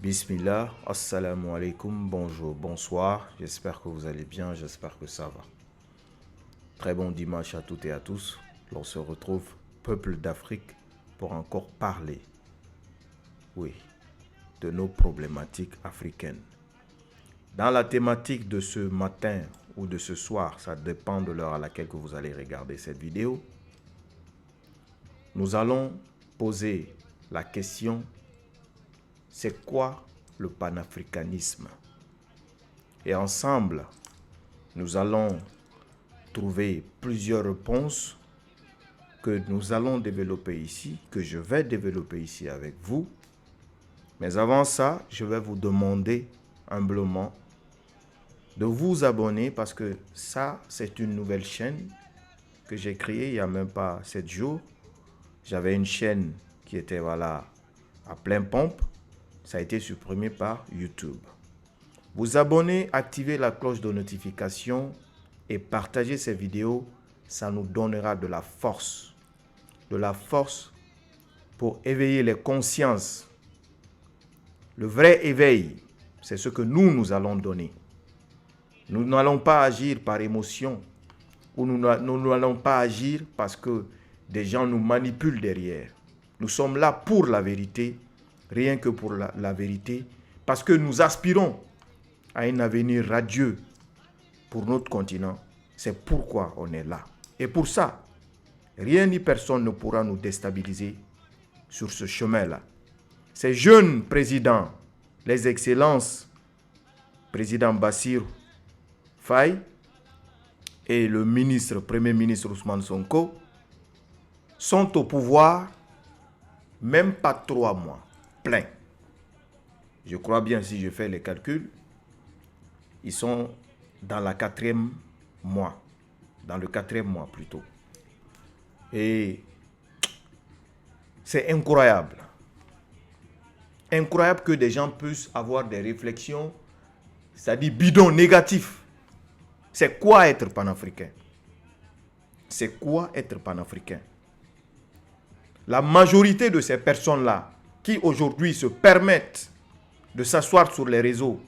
Bismillah, assalamu alaikum, bonjour, bonsoir, j'espère que vous allez bien, j'espère que ça va. Très bon dimanche à toutes et à tous, l'on se retrouve, peuple d'Afrique, pour encore parler, oui, de nos problématiques africaines. Dans la thématique de ce matin ou de ce soir, ça dépend de l'heure à laquelle que vous allez regarder cette vidéo, nous allons poser la question: c'est quoi le panafricanisme? Et ensemble, nous allons trouver plusieurs réponses que nous allons développer ici, que je vais développer ici avec vous. Mais avant ça, je vais vous demander humblement de vous abonner parce que ça, c'est une nouvelle chaîne que j'ai créée il n'y a même pas 7 jours. J'avais une chaîne qui était à plein pompe. Ça a été supprimé par YouTube. Vous abonnez, activez la cloche de notification et partagez ces vidéos. Ça nous donnera de la force. De la force pour éveiller les consciences. Le vrai éveil, c'est ce que nous allons donner. Nous n'allons pas agir par émotion. Ou nous n'allons pas agir parce que des gens nous manipulent derrière. Nous sommes là pour la vérité. Rien que pour la vérité, parce que nous aspirons à un avenir radieux pour notre continent. C'est pourquoi on est là. Et pour ça, rien ni personne ne pourra nous déstabiliser sur ce chemin-là. Ces jeunes présidents, les excellences, président Bassirou Faye et le premier ministre Ousmane Sonko, sont au pouvoir même pas 3 mois. Plein. Je crois bien, si je fais les calculs, ils sont dans le 4e mois. Dans le 4e mois plutôt. Et c'est incroyable. Incroyable que des gens puissent avoir des réflexions, c'est-à-dire bidons négatifs. C'est quoi être panafricain? C'est quoi être panafricain? La majorité de ces personnes-là, qui aujourd'hui se permettent de s'asseoir sur les réseaux,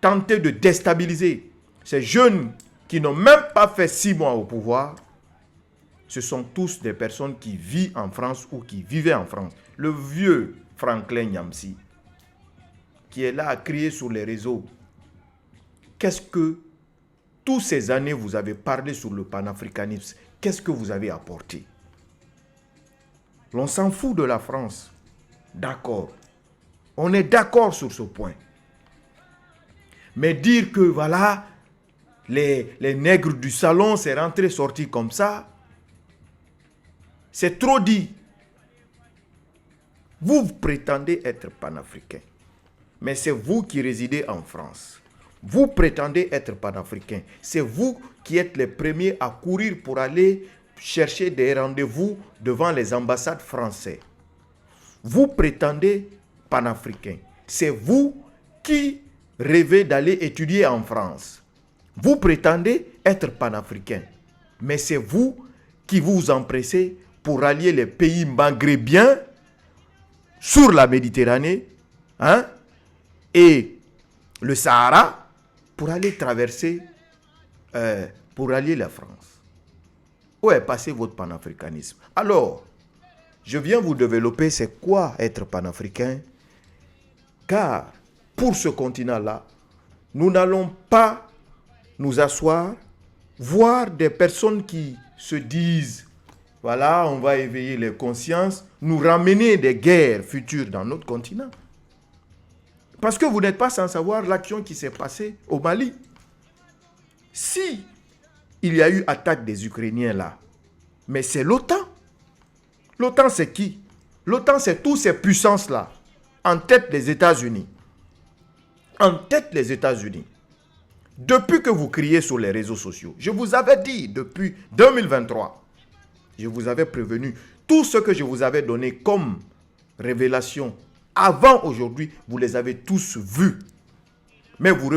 tenter de déstabiliser ces jeunes qui n'ont même pas fait 6 mois au pouvoir, ce sont tous des personnes qui vivent en France ou qui vivaient en France. Le vieux Franklin Nyamsi, qui est là à crier sur les réseaux, qu'est-ce que toutes ces années vous avez parlé sur le panafricanisme? Qu'est-ce que vous avez apporté? L'on s'en fout de la France. D'accord. On est d'accord sur ce point. Mais dire que voilà, les nègres du salon, c'est rentré, sorti comme ça, c'est trop dit. Vous prétendez être panafricain. Mais c'est vous qui résidez en France. Vous prétendez être panafricain. C'est vous qui êtes les premiers à courir pour aller chercher des rendez-vous devant les ambassades françaises. Vous prétendez panafricain. C'est vous qui rêvez d'aller étudier en France. Vous prétendez être panafricain. Mais c'est vous qui vous empressez pour allier les pays maghrébiens sur la Méditerranée et le Sahara pour aller traverser, pour allier la France. Où est passé votre panafricanisme? Alors, je viens vous développer c'est quoi être panafricain. Car pour ce continent-là, nous n'allons pas nous asseoir, voir des personnes qui se disent, voilà, on va éveiller les consciences, nous ramener des guerres futures dans notre continent. Parce que vous n'êtes pas sans savoir l'action qui s'est passée au Mali. Si il y a eu attaque des Ukrainiens là, mais c'est l'OTAN. L'OTAN c'est qui? L'OTAN c'est toutes ces puissances-là. En tête les États-Unis. En tête les États-Unis. Depuis que vous criez sur les réseaux sociaux, je vous avais dit depuis 2023, je vous avais prévenu, tout ce que je vous avais donné comme révélation avant aujourd'hui, vous les avez tous vus. Mais vous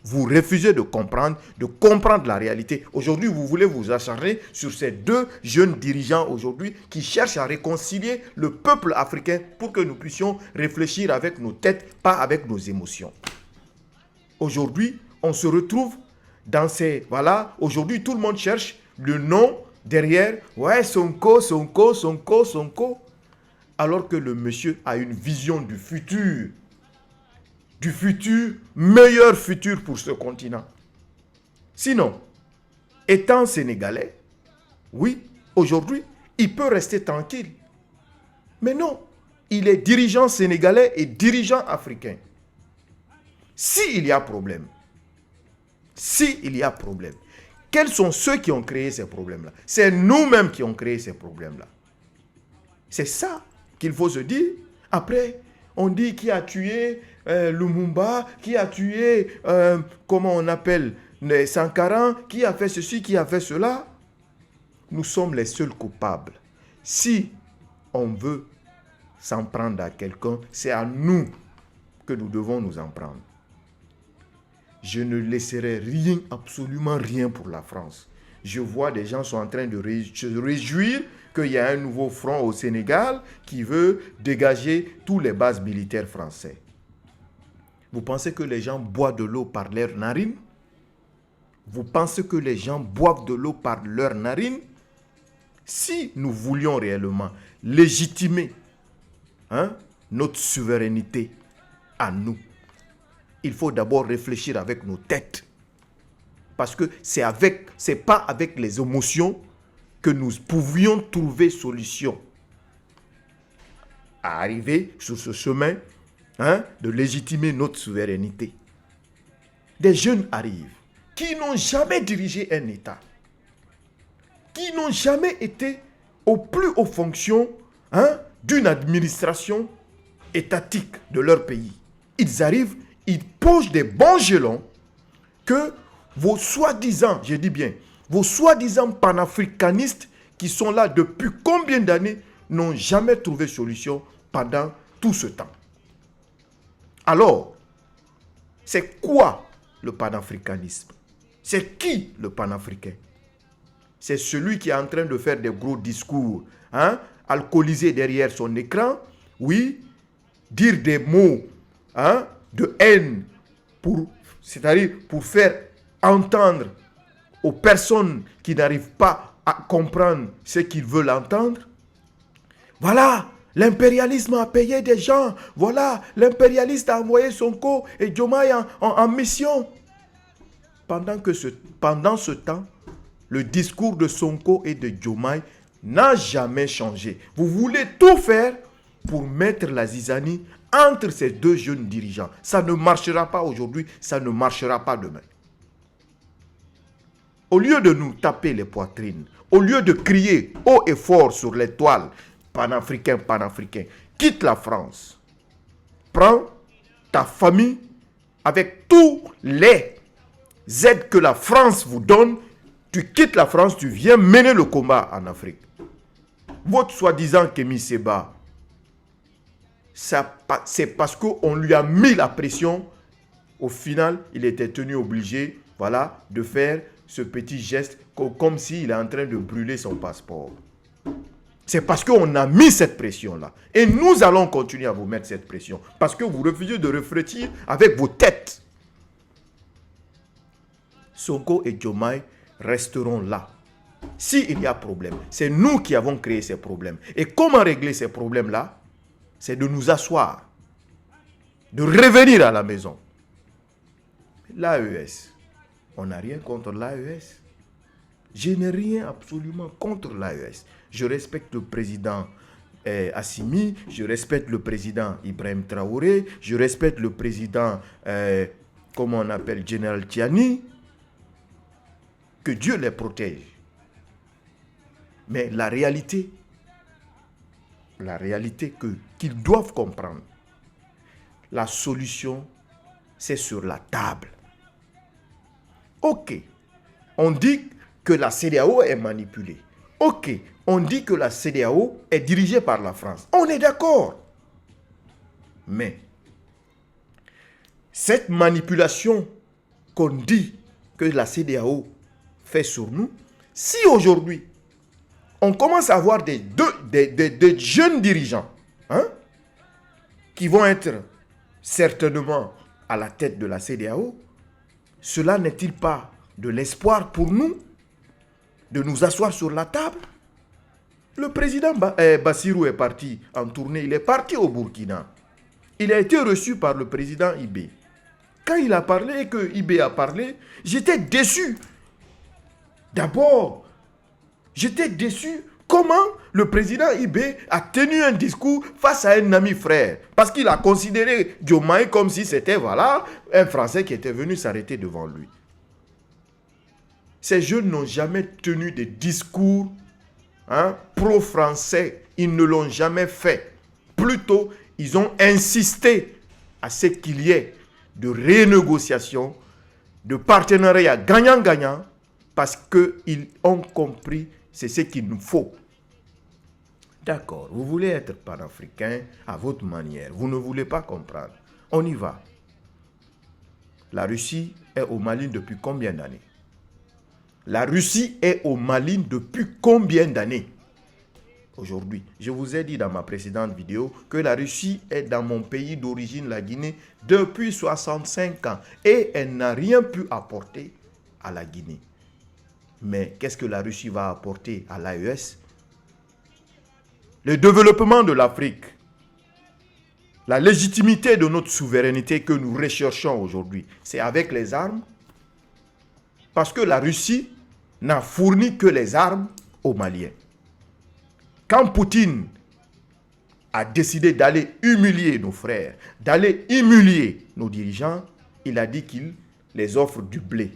vous refusez de comprendre la réalité. Aujourd'hui, vous voulez vous acharner sur ces deux jeunes dirigeants aujourd'hui qui cherchent à réconcilier le peuple africain pour que nous puissions réfléchir avec nos têtes, pas avec nos émotions. Aujourd'hui, on se retrouve dans ces... Voilà, aujourd'hui, tout le monde cherche le nom derrière. Ouais, Sonko. Alors que le monsieur a une vision du futur. Du futur, meilleur futur pour ce continent. Sinon, étant sénégalais, oui, aujourd'hui, il peut rester tranquille. Mais non, il est dirigeant sénégalais et dirigeant africain. S'il y a problème, quels sont ceux qui ont créé ces problèmes-là? C'est nous-mêmes qui ont créé ces problèmes-là. C'est ça qu'il faut se dire. Après, on dit qui a tué Lumumba, qui a tué, comment on appelle, Sankara, qui a fait ceci, qui a fait cela. Nous sommes les seuls coupables. Si on veut s'en prendre à quelqu'un, c'est à nous que nous devons nous en prendre. Je ne laisserai rien, absolument rien pour la France. Je vois des gens sont en train de se réjouir qu'il y a un nouveau front au Sénégal qui veut dégager tous les bases militaires français. Vous pensez que les gens boivent de l'eau par leurs narines? Vous pensez que les gens boivent de l'eau par leurs narines? Si nous voulions réellement légitimer notre souveraineté à nous, il faut d'abord réfléchir avec nos têtes. Parce que c'est pas avec les émotions que nous pouvions trouver solution à arriver sur ce chemin de légitimer notre souveraineté. Des jeunes arrivent qui n'ont jamais dirigé un État, qui n'ont jamais été aux plus hautes fonctions d'une administration étatique de leur pays. Ils arrivent, ils posent des bons jalons que vos soi-disant, je dis bien, vos soi-disant panafricanistes qui sont là depuis combien d'années n'ont jamais trouvé solution pendant tout ce temps. Alors, c'est quoi le panafricanisme? C'est qui le panafricain? C'est celui qui est en train de faire des gros discours, alcoolisé derrière son écran, oui, dire des mots de haine, c'est-à-dire pour faire entendre aux personnes qui n'arrivent pas à comprendre ce qu'ils veulent entendre. Voilà, l'impérialisme a payé des gens. Voilà, l'impérialiste a envoyé Sonko et Diomaye en mission. Pendant ce temps, le discours de Sonko et de Diomaye n'a jamais changé. Vous voulez tout faire pour mettre la zizanie entre ces deux jeunes dirigeants. Ça ne marchera pas aujourd'hui, ça ne marchera pas demain. Au lieu de nous taper les poitrines, au lieu de crier haut et fort sur les toiles, panafricain, quitte la France. Prends ta famille avec tous les aides que la France vous donne. Tu quittes la France, tu viens mener le combat en Afrique. Votre soi-disant Kémy Séba, c'est parce qu'on lui a mis la pression. Au final, il était tenu obligé, voilà, de faire ce petit geste comme s'il est en train de brûler son passeport. C'est parce qu'on a mis cette pression-là. Et nous allons continuer à vous mettre cette pression. Parce que vous refusez de réfléchir avec vos têtes. Sonko et Diomaye resteront là. S'il y a problème, c'est nous qui avons créé ces problèmes. Et comment régler ces problèmes-là? C'est de nous asseoir, de revenir à la maison. L'AES, on n'a rien contre l'AES. Je n'ai rien absolument contre l'AES. Je respecte le président Assimi, je respecte le président Ibrahim Traoré, je respecte le président, comment on appelle, Général Tiani. Que Dieu les protège. Mais la réalité qu'ils doivent comprendre, la solution, c'est sur la table. Ok, on dit que la CEDEAO est manipulée. Ok, on dit que la CEDEAO est dirigée par la France. On est d'accord. Mais cette manipulation qu'on dit que la CEDEAO fait sur nous, si aujourd'hui, on commence à voir des jeunes dirigeants qui vont être certainement à la tête de la CEDEAO, cela n'est-il pas de l'espoir pour nous de nous asseoir sur la table? Le président Bassirou est parti en tournée, il est parti au Burkina. Il a été reçu par le président Ibé. Quand il a parlé et que Ibé a parlé, j'étais déçu. D'abord, j'étais déçu comment le président Ibé a tenu un discours face à un ami frère. Parce qu'il a considéré Diomaye comme si c'était, voilà, un Français qui était venu s'arrêter devant lui. Ces jeunes n'ont jamais tenu de discours pro-français. Ils ne l'ont jamais fait. Plutôt, ils ont insisté à ce qu'il y ait de renégociation, de partenariat gagnant-gagnant, parce qu'ils ont compris c'est ce qu'il nous faut. D'accord, vous voulez être panafricain à votre manière, vous ne voulez pas comprendre. On y va. La Russie est au Mali depuis combien d'années? La Russie est au Mali depuis combien d'années? Aujourd'hui, je vous ai dit dans ma précédente vidéo que la Russie est dans mon pays d'origine, la Guinée, depuis 65 ans. Et elle n'a rien pu apporter à la Guinée. Mais qu'est-ce que la Russie va apporter à l'AES? Le développement de l'Afrique, la légitimité de notre souveraineté que nous recherchons aujourd'hui, c'est avec les armes. Parce que la Russie n'a fourni que les armes aux Maliens. Quand Poutine a décidé d'aller humilier nos frères, d'aller humilier nos dirigeants, il a dit qu'il les offre du blé.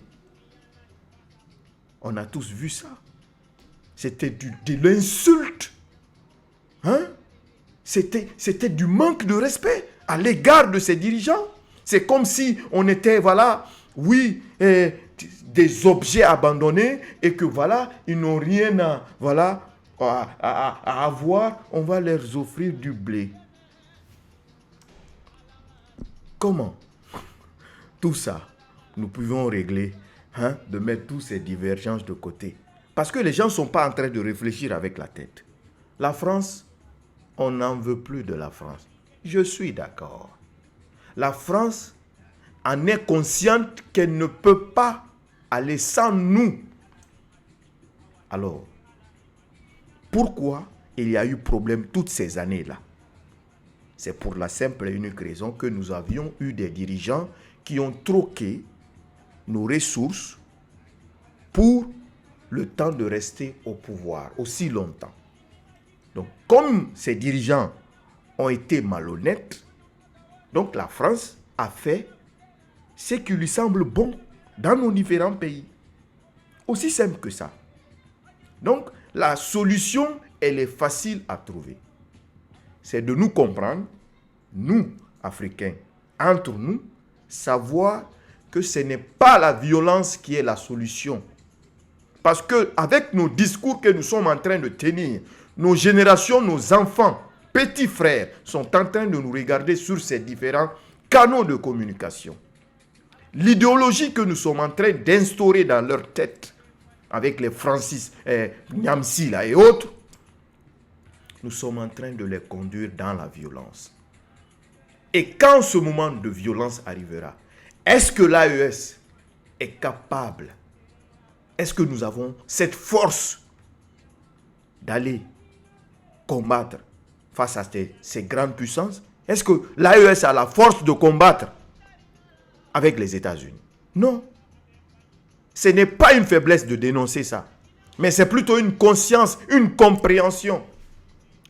On a tous vu ça. C'était de l'insulte. C'était du manque de respect à l'égard de ces dirigeants. C'est comme si on était, voilà, oui, des objets abandonnés et que, voilà, ils n'ont rien à, voilà, à avoir, on va leur offrir du blé. Comment tout ça, nous pouvons régler, de mettre toutes ces divergences de côté. Parce que les gens ne sont pas en train de réfléchir avec la tête. La France, on n'en veut plus de la France. Je suis d'accord. La France en est consciente qu'elle ne peut pas aller sans nous. Alors, pourquoi il y a eu problème toutes ces années-là? C'est pour la simple et unique raison que nous avions eu des dirigeants qui ont troqué nos ressources pour le temps de rester au pouvoir aussi longtemps. Donc, comme ces dirigeants ont été malhonnêtes, donc la France a fait ce qui lui semble bon dans nos différents pays. Aussi simple que ça. Donc, la solution, elle est facile à trouver. C'est de nous comprendre, nous, Africains, entre nous, savoir que ce n'est pas la violence qui est la solution. Parce qu'avec nos discours que nous sommes en train de tenir, nos générations, nos enfants, petits frères, sont en train de nous regarder sur ces différents canaux de communication. L'idéologie que nous sommes en train d'instaurer dans leur tête, avec les Francis Nyamsi là, et autres, nous sommes en train de les conduire dans la violence. Et quand ce moment de violence arrivera, est-ce que l'AES est capable, est-ce que nous avons cette force d'aller combattre face à ces grandes puissances? Est-ce que l'AES a la force de combattre avec les États-Unis? Non. Ce n'est pas une faiblesse de dénoncer ça, mais c'est plutôt une conscience, une compréhension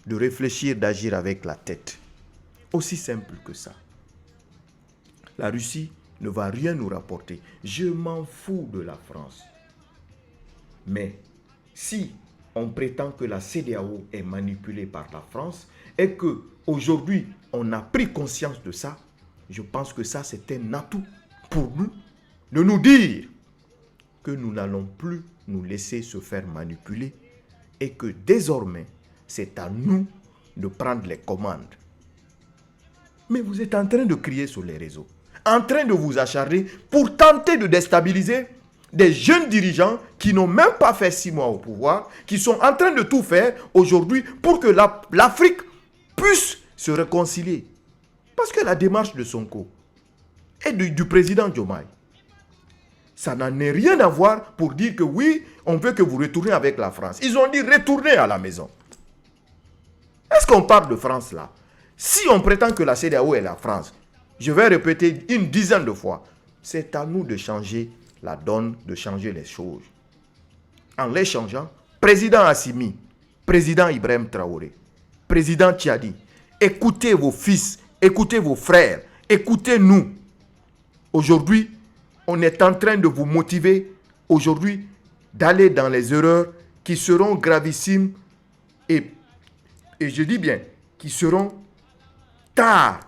de réfléchir, d'agir avec la tête. Aussi simple que ça. La Russie ne va rien nous rapporter. Je m'en fous de la France. Mais si on prétend que la CEDEAO est manipulée par la France et qu'aujourd'hui on a pris conscience de ça, je pense que ça c'est un atout pour nous de nous dire que nous n'allons plus nous laisser se faire manipuler et que désormais c'est à nous de prendre les commandes. Mais vous êtes en train de crier sur les réseaux. en train de vous acharner pour tenter de déstabiliser des jeunes dirigeants qui n'ont même pas fait 6 mois au pouvoir, qui sont en train de tout faire aujourd'hui pour que l'Afrique puisse se réconcilier. Parce que la démarche de Sonko et du président Diomaye, ça n'en est rien à voir pour dire que oui, on veut que vous retourniez avec la France. Ils ont dit retournez à la maison. Est-ce qu'on parle de France là? Si on prétend que la CEDEAO est la France, je vais répéter une dizaine de fois, c'est à nous de changer la donne, de changer les choses. En les changeant, président Assimi, président Ibrahim Traoré, président Tchadi, écoutez vos fils, écoutez vos frères, écoutez-nous. Aujourd'hui, on est en train de vous motiver aujourd'hui d'aller dans les erreurs qui seront gravissimes et je dis bien, qui seront tard.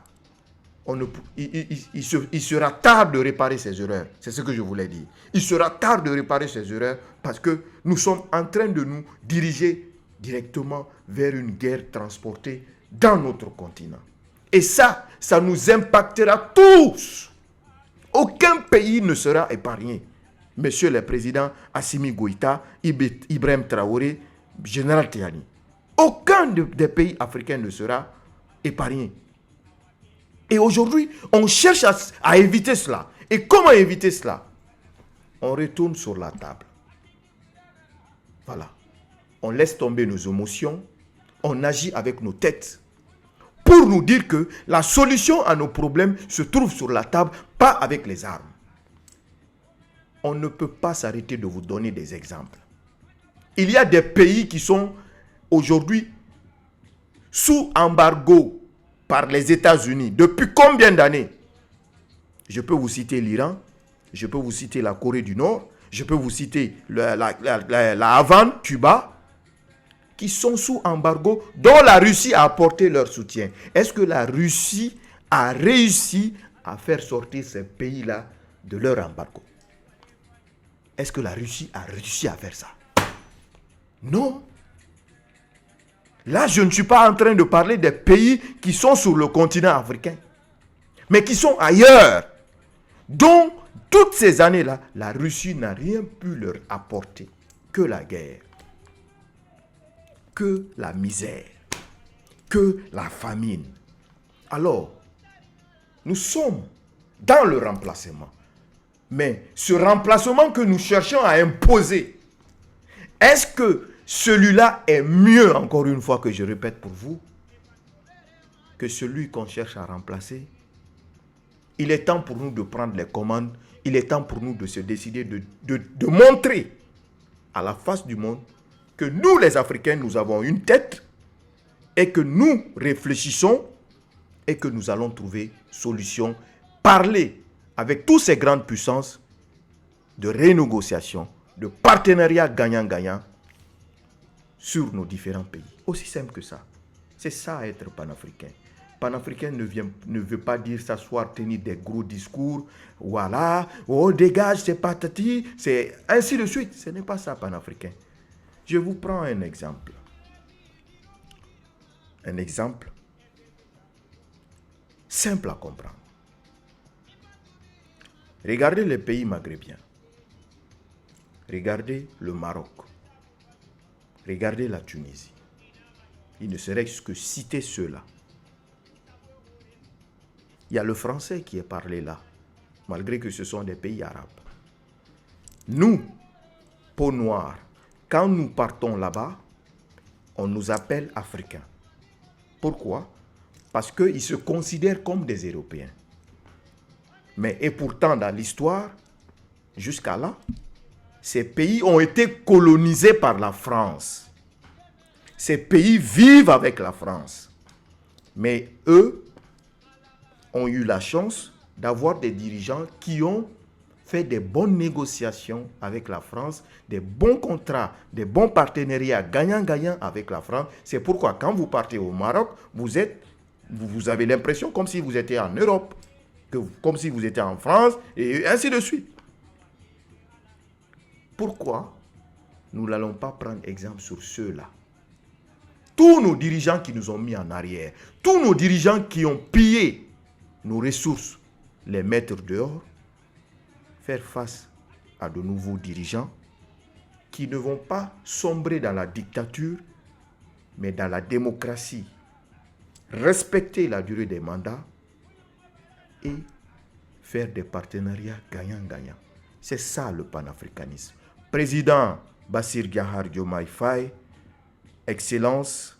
Il sera tard de réparer ces erreurs. C'est ce que je voulais dire. Il sera tard de réparer ces erreurs parce que nous sommes en train de nous diriger directement vers une guerre transportée dans notre continent. Et ça nous impactera tous. Aucun pays ne sera épargné. Monsieur le Président Assimi Goïta, Ibrahim Traoré, Général Tihani. Aucun des pays africains ne sera épargné. Et aujourd'hui, on cherche à éviter cela. Et comment éviter cela? On retourne sur la table. Voilà. On laisse tomber nos émotions. On agit avec nos têtes. Pour nous dire que la solution à nos problèmes se trouve sur la table, pas avec les armes. On ne peut pas s'arrêter de vous donner des exemples. Il y a des pays qui sont aujourd'hui sous embargo par les États-Unis. Depuis combien d'années? Je peux vous citer l'Iran, je peux vous citer la Corée du Nord, je peux vous citer la Havane, Cuba, qui sont sous embargo, dont la Russie a apporté leur soutien. Est-ce que la Russie a réussi à faire sortir ces pays-là de leur embargo? Est-ce que la Russie a réussi à faire ça? Non. Là, je ne suis pas en train de parler des pays qui sont sur le continent africain, mais qui sont ailleurs, dont toutes ces années-là, la Russie n'a rien pu leur apporter que la guerre, que la misère, que la famine. Alors, nous sommes dans le remplacement. Mais ce remplacement que nous cherchons à imposer, est-ce que celui-là est mieux, encore une fois que je répète pour vous, que celui qu'on cherche à remplacer? Il est temps pour nous de prendre les commandes. Il est temps pour nous de se décider de montrer à la face du monde que nous, les Africains, nous avons une tête et que nous réfléchissons et que nous allons trouver solution, parler avec toutes ces grandes puissances de renégociation, de partenariat gagnant-gagnant sur nos différents pays. Aussi simple que ça. C'est ça être panafricain. Panafricain ne veut pas dire s'asseoir, tenir des gros discours. Voilà, oh dégage, c'est patati, c'est ainsi de suite. Ce n'est pas ça, panafricain. Je vous prends un exemple. Un exemple simple à comprendre. Regardez les pays maghrébiens. Regardez le Maroc. Regardez la Tunisie. Il ne serait que citer ceux-là. Il y a le français qui est parlé là, malgré que ce sont des pays arabes. Nous, peau noire, quand nous partons là-bas, on nous appelle Africains. Pourquoi? Parce qu'ils se considèrent comme des Européens. Mais et pourtant, dans l'histoire, jusqu'à là, ces pays ont été colonisés par la France. Ces pays vivent avec la France. Mais eux ont eu la chance d'avoir des dirigeants qui ont fait des bonnes négociations avec la France, des bons contrats, des bons partenariats gagnant-gagnant avec la France. C'est pourquoi quand vous partez au Maroc, vous avez l'impression comme si vous étiez en Europe, comme si vous étiez en France, et ainsi de suite. Pourquoi nous n'allons pas prendre exemple sur ceux-là? Tous nos dirigeants qui nous ont mis en arrière, tous nos dirigeants qui ont pillé nos ressources, les mettre dehors, faire face à de nouveaux dirigeants qui ne vont pas sombrer dans la dictature, mais dans la démocratie, respecter la durée des mandats et faire des partenariats gagnant-gagnant. C'est ça le panafricanisme. Président Bassirou Diomaye Faye, Excellence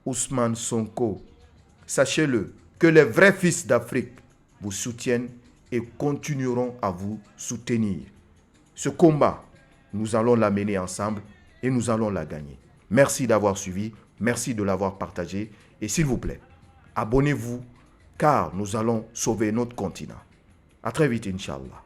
Ousmane Sonko, sachez-le, que les vrais fils d'Afrique vous soutiennent et continueront à vous soutenir. Ce combat, nous allons l'amener ensemble et nous allons la gagner. Merci d'avoir suivi, merci de l'avoir partagé et s'il vous plaît, abonnez-vous car nous allons sauver notre continent. À très vite, Inch'Allah.